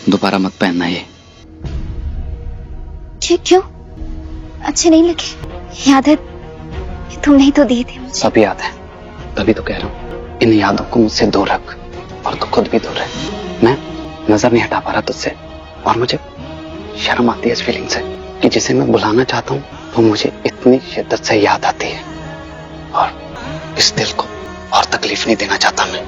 दोबारा मत पहनना ये। क्यों? अच्छे नहीं लगे? याद है तुमने ही तो दिए थे मुझे। सब याद है, तभी तो कह रहा हूँ इन यादों को मुझसे दूर रख, और तो खुद भी दूर रह। मैं नजर नहीं हटा पा रहा तुझसे, और मुझे शर्म आती है इस फीलिंग से कि जिसे मैं बुलाना चाहता हूँ वो मुझे इतनी शिद्दत से याद आती है, और इस दिल को और तकलीफ नहीं देना चाहता मैं।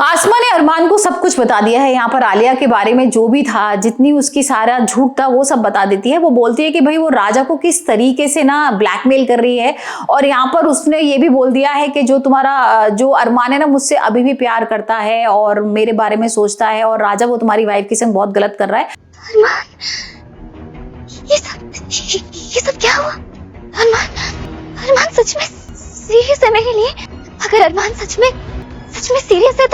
आसमा ने अरमान को सब कुछ बता दिया है। यहाँ पर आलिया के बारे में जो भी था, जितनी उसकी सारा झूठ था वो सब बता देती है। वो बोलती है कि भाई वो राजा को किस तरीके से ना ब्लैकमेल कर रही है, और यहाँ पर उसने ये भी बोल दिया है कि जो जो अरमान है ना मुझसे अभी भी प्यार करता है और मेरे बारे में सोचता है, और राजा वो तुम्हारी वाइफ के संग बहुत गलत कर रहा है। अरमान, ये सब क्या हुआ? अरमान सच में सीरियस है मेरे लिए? अगर अरमान सच में सीरियस है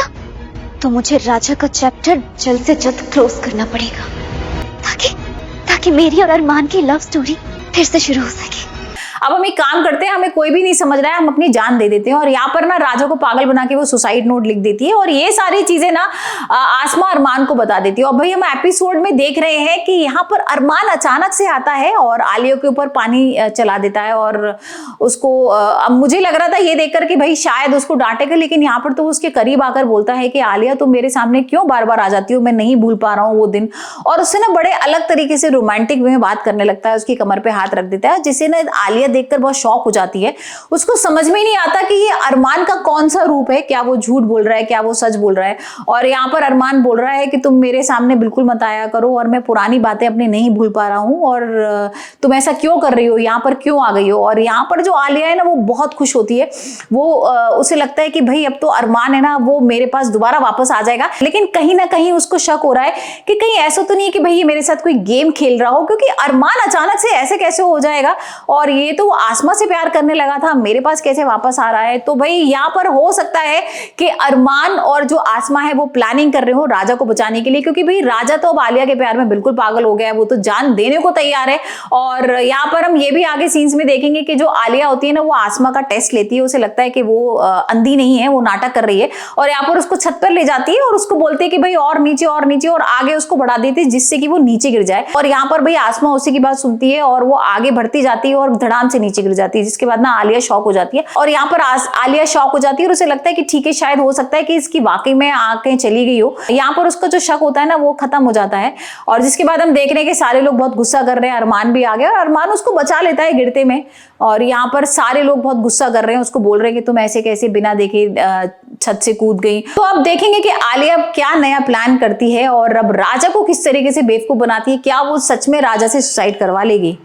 तो मुझे राजा का चैप्टर जल्द से जल्द क्लोज करना पड़ेगा, ताकि मेरी और अरमान की लव स्टोरी फिर से शुरू हो सके। अब हम एक काम करते हैं, हमें कोई भी नहीं समझ रहा है, हम अपनी जान दे देते हैं, और यहाँ पर ना राजा को पागल बना के वो सुसाइड नोट लिख देती है, और ये सारी चीजें ना आसमा अरमान को बता देती है। और भाई हम एपिसोड में देख रहे हैं कि यहाँ पर अरमान अचानक से आता है और आलिया के ऊपर पानी चला देता है, और उसको अब मुझे लग रहा था ये देखकर कि भाई शायद उसको डांटेगा, लेकिन यहाँ पर तो उसके करीब आकर बोलता है कि आलिया तुम मेरे सामने क्यों बार बार आ जाती हो, मैं नहीं भूल पा रहा हूँ वो दिन। और उससे ना बड़े अलग तरीके से रोमांटिक वे में बात करने लगता है, उसकी कमर पे हाथ रख देता है, जिसे ना आलिया देखकर बहुत शॉक हो जाती है। उसको समझ में नहीं आता कि ये अरमान का कौन सा रूप है, क्या वो झूठ बोल रहा है, क्या वो सच बोल रहा है। और यहाँ पर अरमान बोल रहा है कि तुम मेरे सामने बिल्कुल मत आया करो, और मैं पुरानी बातें अपनी नहीं भूल पा रहा हूँ, और तुम ऐसा क्यों कर रही हो, यहाँ पर क्यों आ गई हो। और यहाँ पर जो आलिया है ना वो बहुत खुश होती है, वो उसे लगता है कि भाई अब तो अरमान है ना वो मेरे पास दोबारा वापस आ जाएगा। लेकिन कहीं ना कहीं उसको शक हो रहा है कि कहीं ऐसा तो नहीं है कि भाई ये मेरे साथ कोई गेम खेल रहा हो, क्योंकि अरमान अचानक से ऐसे कैसे हो जाएगा, और ये तो आसमा से प्यार करने लगा था, मेरे पास कैसे वापस आ रहा है। तो भाई यहाँ पर हो सकता है कि अरमान और जो आसमा है वो प्लानिंग कर रहे हो राजा को बचाने के लिए, क्योंकि भाई राजा तो अब आलिया के प्यार में बिल्कुल पागल हो गया है, वो तो जान देने को तैयार है। और यहाँ पर हम ये भी आगे सीन्स में देखेंगे कि जो आलिया होती है ना वो आसमा का टेस्ट लेती है, उसे लगता है कि वो अंधी नहीं है, वो नाटक कर रही है, और यहाँ पर उसको छत पर ले जाती है और उसको बोलते है कि भाई और नीचे और नीचे, और आगे उसको बढ़ा देती है जिससे कि वो नीचे गिर जाए। और यहाँ पर भाई आसमा उसी की बात सुनती है और वो आगे बढ़ती जाती है और धड़ाम से नीचे गिर जाती है, जिसके बाद ना आलिया शॉक हो जाती है। और यहाँ पर आलिया शॉक हो जाती है और उसे लगता है कि ठीक है शायद हो सकता है कि इसकी वाकई में आंखें चली गई हो। यहाँ पर उसका जो शक होता है ना वो खत्म हो जाता है, और जिसके बाद हम देख रहे हैं कि सारे लोग बहुत गुस्सा कर रहे हैं। अरमान भी आ गया और अरमान उसको बचा लेता है गिरते में, और यहाँ पर सारे लोग बहुत गुस्सा कर रहे हैं, उसको बोल रहे हैं कि तुम ऐसे कैसे बिना देखे छत से कूद गई। तो अब देखेंगे कि आलिया क्या नया प्लान करती है और अब राजा को किस तरीके से बेवकूफ बनाती है, क्या वो सच में राजा से सुसाइड करवा लेगी।